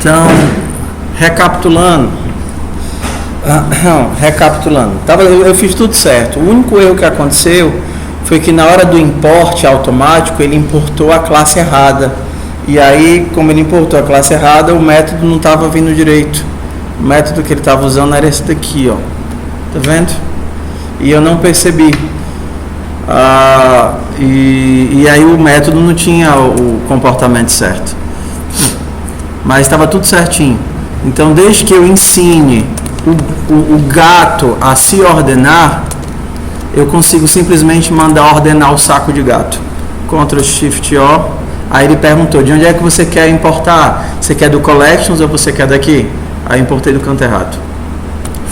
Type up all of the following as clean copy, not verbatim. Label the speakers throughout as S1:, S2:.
S1: Então, recapitulando, eu fiz tudo certo. O único erro que aconteceu foi que na hora do import automático ele importou a classe errada. E aí, como ele importou a classe errada, o método não estava vindo direito. O método que ele estava usando era esse daqui, ó. Tá vendo? E eu não percebi. E aí o método não tinha o comportamento certo. Mas estava tudo certinho. Então, desde que eu ensine o gato a se ordenar, eu consigo simplesmente mandar ordenar o saco de gato. Ctrl Shift O. Aí ele perguntou, de onde é que você quer importar? Você quer do Collections ou você quer daqui? Aí importei do canto errado.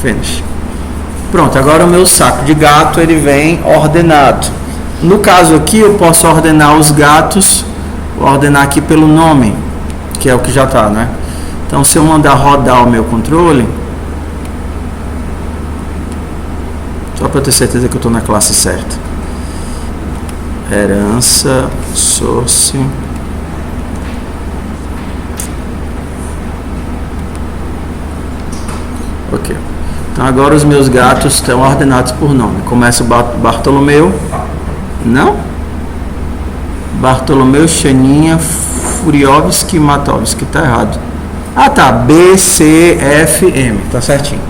S1: Finish. Pronto, agora o meu saco de gato ele vem ordenado. No caso aqui eu posso ordenar os gatos, ordenar aqui pelo nome, que é o que já está, né? Então se eu mandar rodar o meu controle, só para eu ter certeza que eu estou na classe certa. Herança, source. Ok. Então agora os meus gatos estão ordenados por nome. Começa o Bartolomeu. Não? Bartolomeu, Xaninha, Furiovski, Matovski. Tá errado. Ah, tá. B, C, F, M. Tá certinho.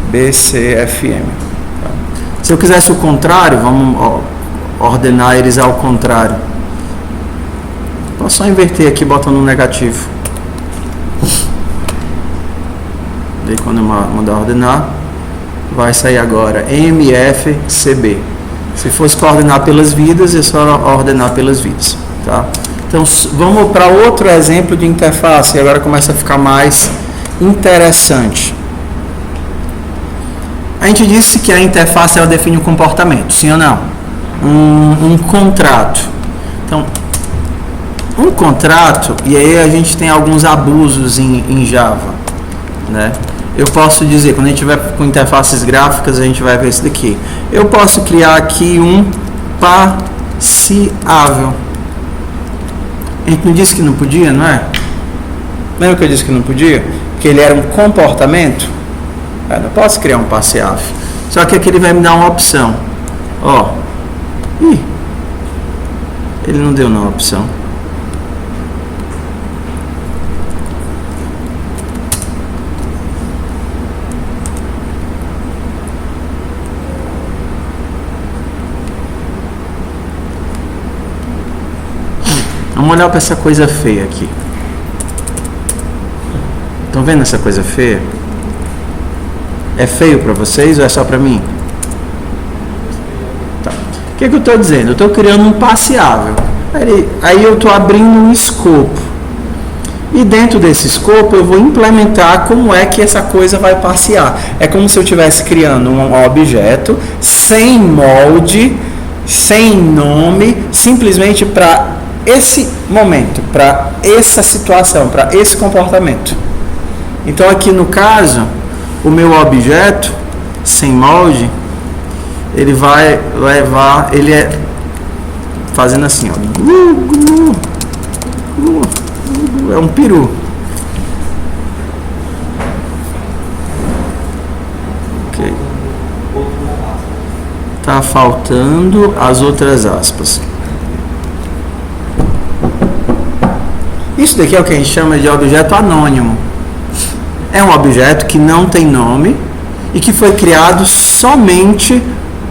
S1: B, C, F, M. Tá. Se eu quisesse o contrário, vamos ordenar eles ao contrário. Posso só inverter aqui botando um negativo. Daí quando eu mandar ordenar, vai sair agora MFCB. Se fosse coordenar pelas vidas, é só ordenar pelas vidas, tá? Então vamos para outro exemplo de interface. Agora começa a ficar mais interessante. A gente disse que a interface ela define o comportamento, sim ou não? Um contrato. Então, um contrato, e aí a gente tem alguns abusos em Java, né? Eu posso dizer, quando a gente tiver com interfaces gráficas, a gente vai ver isso daqui. Eu posso criar aqui um passiável. A gente não disse que não podia, não é? Lembra que eu disse que não podia? Porque ele era um comportamento. Eu não posso criar um passiável. Só que aqui ele vai me dar uma opção. Ó. Ele não deu uma opção. Vamos olhar para essa coisa feia aqui. Estão vendo essa coisa feia? É feio para vocês ou é só para mim? Tá. O que eu estou dizendo? Eu estou criando um passiável. Aí eu estou abrindo um escopo. E dentro desse escopo eu vou implementar como é que essa coisa vai passear. É como se eu estivesse criando um objeto sem molde, sem nome, simplesmente para esse momento, para essa situação, para esse comportamento. Então aqui no caso, o meu objeto sem molde, ele vai levar, ele é fazendo assim, ó, é um peru. Ok. Tá faltando as outras aspas. Isso daqui é o que a gente chama de objeto anônimo. É um objeto que não tem nome e que foi criado somente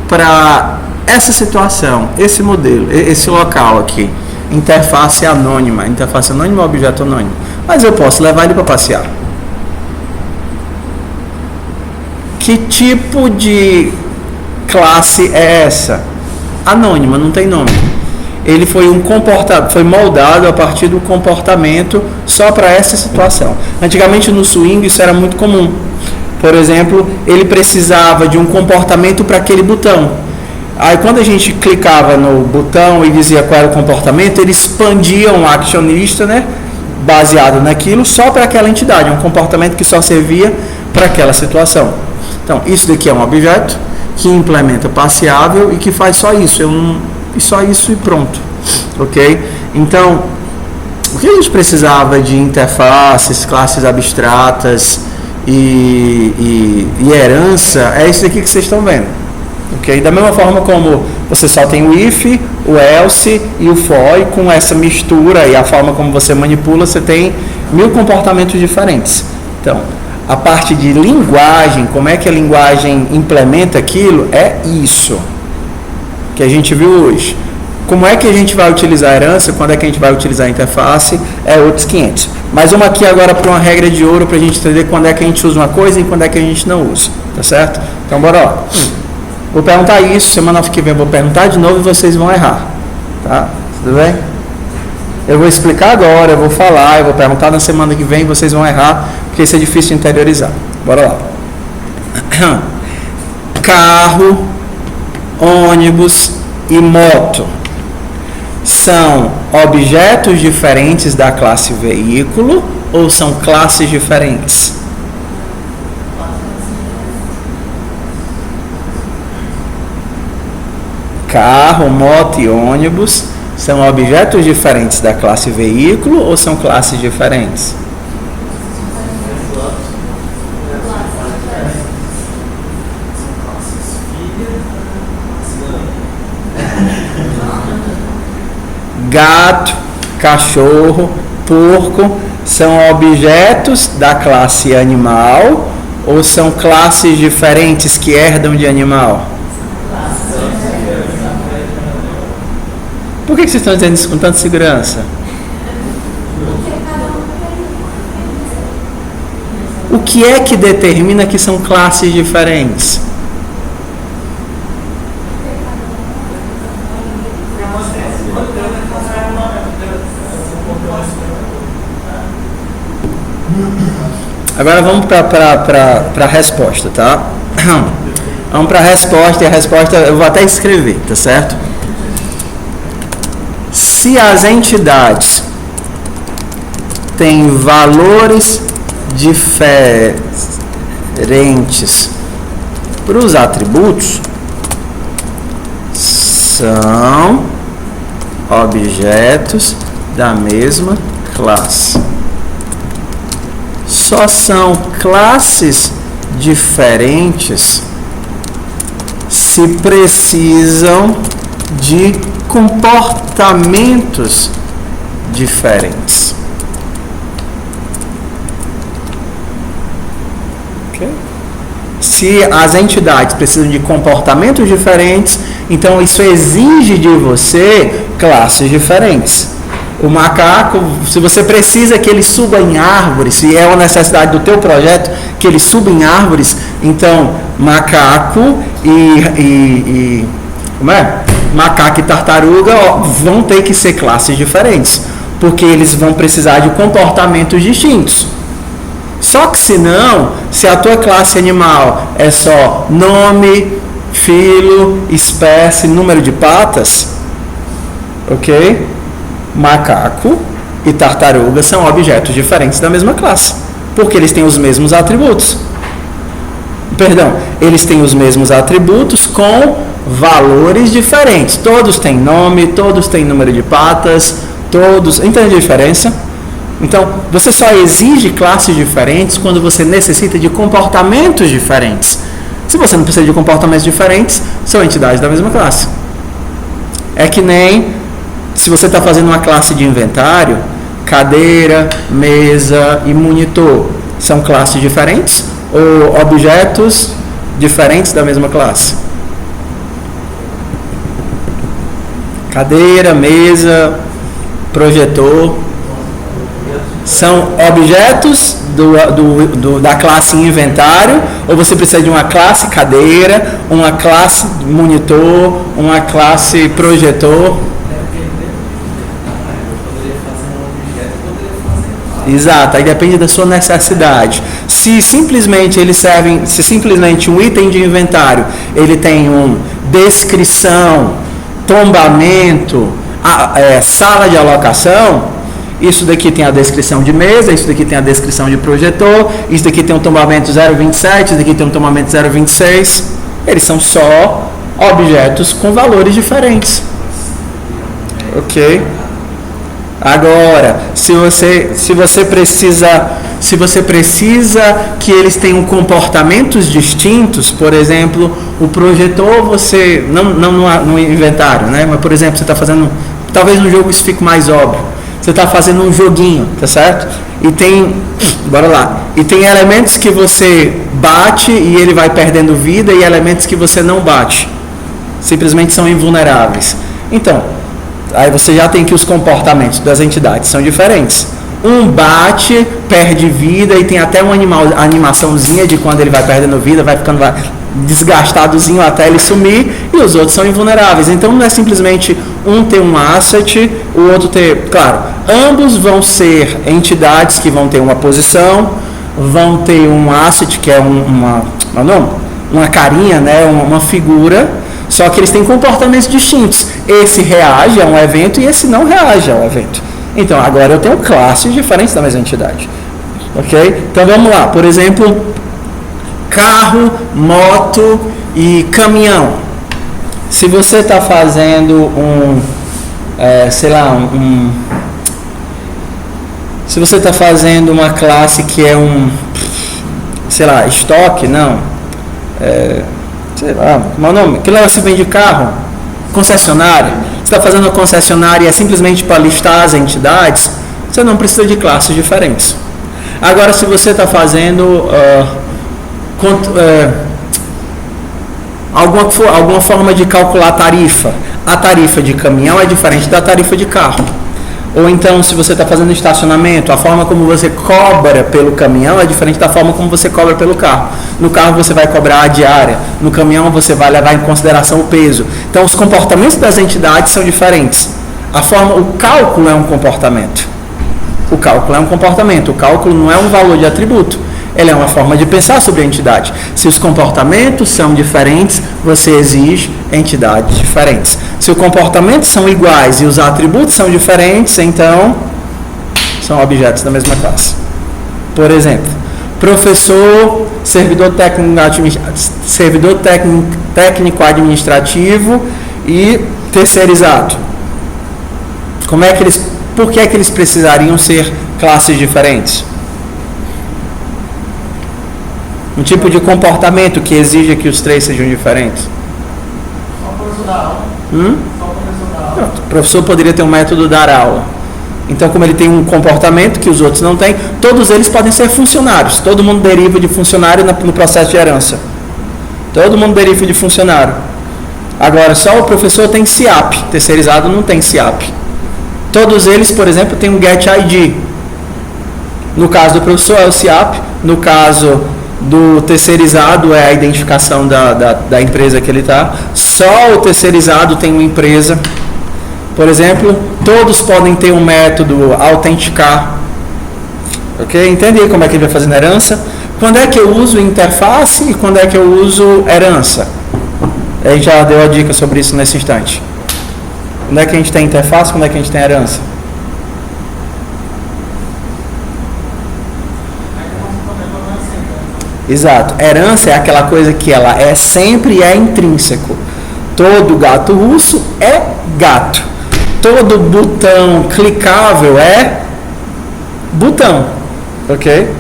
S1: para essa situação, esse modelo, esse local aqui. Interface anônima. Interface anônima é objeto anônimo. Mas eu posso levar ele para passear. Que tipo de classe é essa? Anônima, não tem nome. Ele foi foi moldado a partir do comportamento só para essa situação. Antigamente no Swing isso era muito comum. Por exemplo, ele precisava de um comportamento para aquele botão. Aí quando a gente clicava no botão e dizia qual era o comportamento, ele expandia um action list, né, baseado naquilo só para aquela entidade, um comportamento que só servia para aquela situação. Então, isso daqui é um objeto que implementa passeável e que faz só isso. E só isso e pronto, ok? Então, Por que a gente precisava de interfaces, classes abstratas e herança? É isso aqui que vocês estão vendo. Okay? Da mesma forma como você só tem o if, o else e o for, e com essa mistura e a forma como você manipula, você tem 1000 comportamentos diferentes. Então, a parte de linguagem, como é que a linguagem implementa aquilo, é isso que a gente viu hoje. Como é que a gente vai utilizar a herança, quando é que a gente vai utilizar a interface, é outros 500. Mas vamos aqui agora para uma regra de ouro para a gente entender quando é que a gente usa uma coisa e quando é que a gente não usa, tá certo? Então bora lá. Vou perguntar isso, semana que vem eu vou perguntar de novo e vocês vão errar, tá? Tudo bem? Eu vou explicar agora, eu vou falar, eu vou perguntar na semana que vem e vocês vão errar, porque isso é difícil de interiorizar. Bora lá. Carro, ônibus e moto são objetos diferentes da classe veículo ou são classes diferentes? Carro, moto e ônibus são objetos diferentes da classe veículo ou são classes diferentes? Gato, cachorro, porco são objetos da classe animal ou são classes diferentes que herdam de animal? Por que vocês estão dizendo isso com tanta segurança? O que é que determina que são classes diferentes? Agora vamos para a resposta, tá? Vamos para a resposta, e a resposta eu vou até escrever, tá certo? Se as entidades têm valores diferentes para os atributos, são objetos da mesma classe. Só são classes diferentes se precisam de comportamentos diferentes. Okay? Se as entidades precisam de comportamentos diferentes, então isso exige de você classes diferentes. O macaco, se você precisa que ele suba em árvores, se é uma necessidade do teu projeto que ele suba em árvores, então macaco e como é? Macaco e tartaruga vão ter que ser classes diferentes, porque eles vão precisar de comportamentos distintos. Só que se a tua classe animal é só nome, filo, espécie, número de patas, ok? Macaco e tartaruga são objetos diferentes da mesma classe, porque eles têm os mesmos atributos. Perdão, eles têm os mesmos atributos com valores diferentes. Todos têm nome, todos têm número de patas, todos... Entende a diferença? Então, você só exige classes diferentes quando você necessita de comportamentos diferentes. Se você não precisa de comportamentos diferentes, são entidades da mesma classe. É que nem se você está fazendo uma classe de inventário, cadeira, mesa e monitor são classes diferentes ou objetos diferentes da mesma classe? Cadeira, mesa, projetor são objetos da classe inventário, ou você precisa de uma classe cadeira, uma classe monitor, uma classe projetor? Exato, aí depende da sua necessidade. Se simplesmente eles servem, se simplesmente um item de inventário ele tem uma descrição, tombamento, sala de alocação, isso daqui tem a descrição de mesa, isso daqui tem a descrição de projetor, isso daqui tem um tombamento 0,27, isso daqui tem um tombamento 0,26. Eles são só objetos com valores diferentes. Ok? Agora, se você precisa que eles tenham comportamentos distintos, por exemplo, o projetor você não no inventário, né? Mas por exemplo, você está fazendo, talvez no jogo isso fique mais óbvio. Você está fazendo um joguinho, tá certo? E tem, bora lá. E tem elementos que você bate e ele vai perdendo vida e elementos que você não bate. Simplesmente são invulneráveis. Então, aí você já tem que os comportamentos das entidades são diferentes. Um bate, perde vida e tem até uma animaçãozinha de quando ele vai perdendo vida, vai ficando desgastadozinho até ele sumir, e os outros são invulneráveis. Então não é simplesmente um ter um asset, o outro ter... Claro, ambos vão ser entidades que vão ter uma posição, vão ter um asset que é uma carinha, né, uma figura, só que eles têm comportamentos distintos. Esse reage a um evento e esse não reage ao evento. Então, agora eu tenho classes diferentes da mesma entidade. Ok? Então, vamos lá. Por exemplo, carro, moto e caminhão. Se você está fazendo se você está fazendo uma classe que é estoque, não. Como é o nome? Que lá se vende carro? Concessionária. Você está fazendo uma concessionária e é simplesmente para listar as entidades, você não precisa de classes diferentes. Agora, se você está fazendo alguma forma de calcular a tarifa de caminhão é diferente da tarifa de carro. Ou então, se você está fazendo estacionamento, a forma como você cobra pelo caminhão é diferente da forma como você cobra pelo carro. No carro você vai cobrar a diária, no caminhão você vai levar em consideração o peso. Então, os comportamentos das entidades são diferentes. O cálculo é um comportamento. O cálculo não é um valor de atributo. Ele é uma forma de pensar sobre a entidade. Se os comportamentos são diferentes, você exige entidades diferentes. Se os comportamentos são iguais e os atributos são diferentes, então são objetos da mesma classe. Por exemplo, professor, servidor técnico administrativo e terceirizado. Por que é que eles precisariam ser classes diferentes? Um tipo de comportamento que exige que os três sejam diferentes.
S2: Só o professor dar aula. Só o professor dar aula.
S1: O professor poderia ter um método dar aula. Então, como ele tem um comportamento que os outros não têm, todos eles podem ser funcionários. Todo mundo deriva de funcionário no processo de herança. Todo mundo deriva de funcionário. Agora, só o professor tem SIAP. Terceirizado não tem SIAP. Todos eles, por exemplo, têm um Get ID. No caso do professor é o SIAP. No caso do terceirizado é a identificação da empresa que ele está. Só o terceirizado tem uma empresa. Por exemplo, todos podem ter um método autenticar. Ok? Entende aí como é que ele vai fazer na herança? Quando é que eu uso interface e quando é que eu uso herança? A gente já deu a dica sobre isso nesse instante. Quando é que a gente tem interface, quando é que a gente tem herança? Exato. Herança é aquela coisa que ela é sempre e é intrínseco. Todo gato russo é gato. Todo botão clicável é botão. Ok?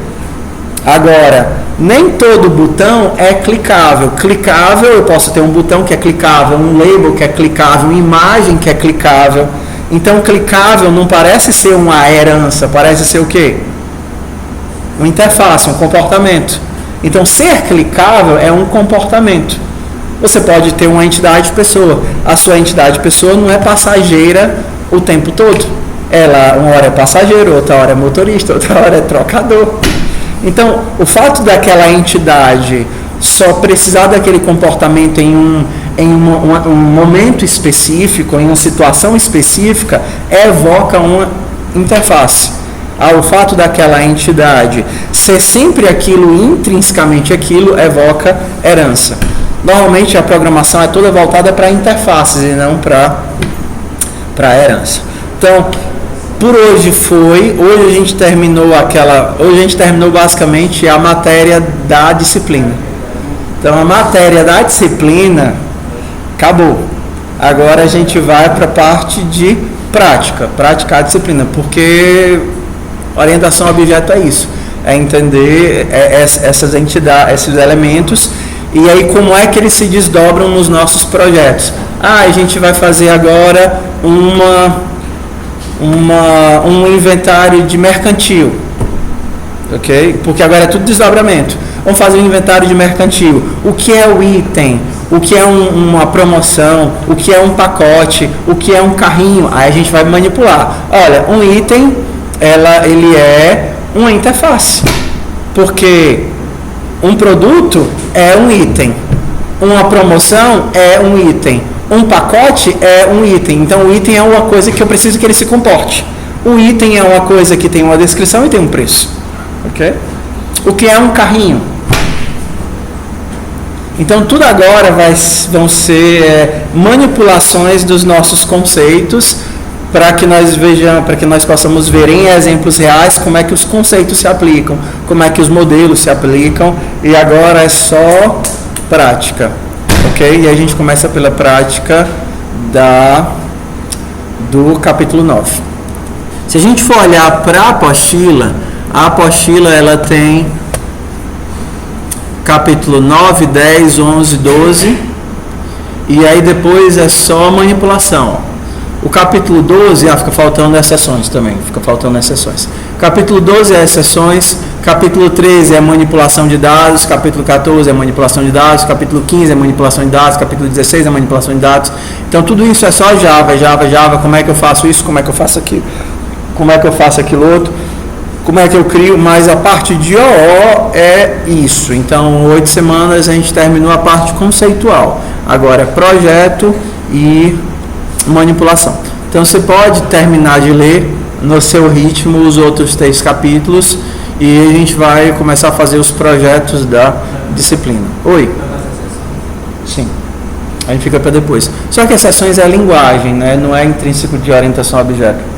S1: Agora, nem todo botão é clicável. Clicável, eu posso ter um botão que é clicável, um label que é clicável, uma imagem que é clicável. Então, clicável não parece ser uma herança, parece ser o quê? Uma interface, um comportamento. Então, ser clicável é um comportamento. Você pode ter uma entidade pessoa. A sua entidade pessoa não é passageira o tempo todo. Ela, uma hora é passageiro, outra hora é motorista, outra hora é trocador. Então, o fato daquela entidade só precisar daquele comportamento em um momento específico, em uma situação específica, evoca uma interface. O fato daquela entidade ser sempre aquilo, intrinsecamente aquilo, evoca herança. Normalmente a programação é toda voltada para interfaces e não para herança. Então, por hoje hoje a gente terminou basicamente a matéria da disciplina. Então, a matéria da disciplina acabou. Agora a gente vai para a parte de prática, praticar a disciplina, porque orientação a objeto é isso, é entender essas entidades, esses elementos, e aí como é que eles se desdobram nos nossos projetos. A gente vai fazer agora um inventário de mercantil, ok? Porque agora é tudo desdobramento. Vamos fazer um inventário de mercantil. O que é o item? O que é uma promoção? O que é um pacote? O que é um carrinho? Aí a gente vai manipular. Olha, um item, ele é uma interface. Porque um produto é um item. Uma promoção é um item. Um pacote é um item. Então o item é uma coisa que eu preciso que ele se comporte. O item é uma coisa que tem uma descrição e tem um preço. Ok? O que é um carrinho? Então tudo agora vão ser manipulações dos nossos conceitos para que nós vejamos, para que nós possamos ver em exemplos reais como é que os conceitos se aplicam, como é que os modelos se aplicam, e agora é só prática, ok? E a gente começa pela prática do capítulo 9. Se a gente for olhar para a apostila ela tem capítulo 9, 10, 11, 12, e aí depois é só manipulação. O capítulo 12, fica faltando as sessões também, Capítulo 12 é as sessões, capítulo 13 é manipulação de dados, capítulo 14 é manipulação de dados, capítulo 15 é manipulação de dados, capítulo 16 é manipulação de dados. Então tudo isso é só Java, como é que eu faço isso, como é que eu faço aquilo, como é que eu faço aquilo outro, como é que eu crio, mas a parte de OO é isso. Então, 8 semanas a gente terminou a parte conceitual. Agora, projeto e manipulação. Então, você pode terminar de ler no seu ritmo os outros 3 capítulos e a gente vai começar a fazer os projetos da disciplina. Oi? Sim. A gente fica para depois. Só que as sessões é a linguagem, né? Não é intrínseco de orientação a objeto.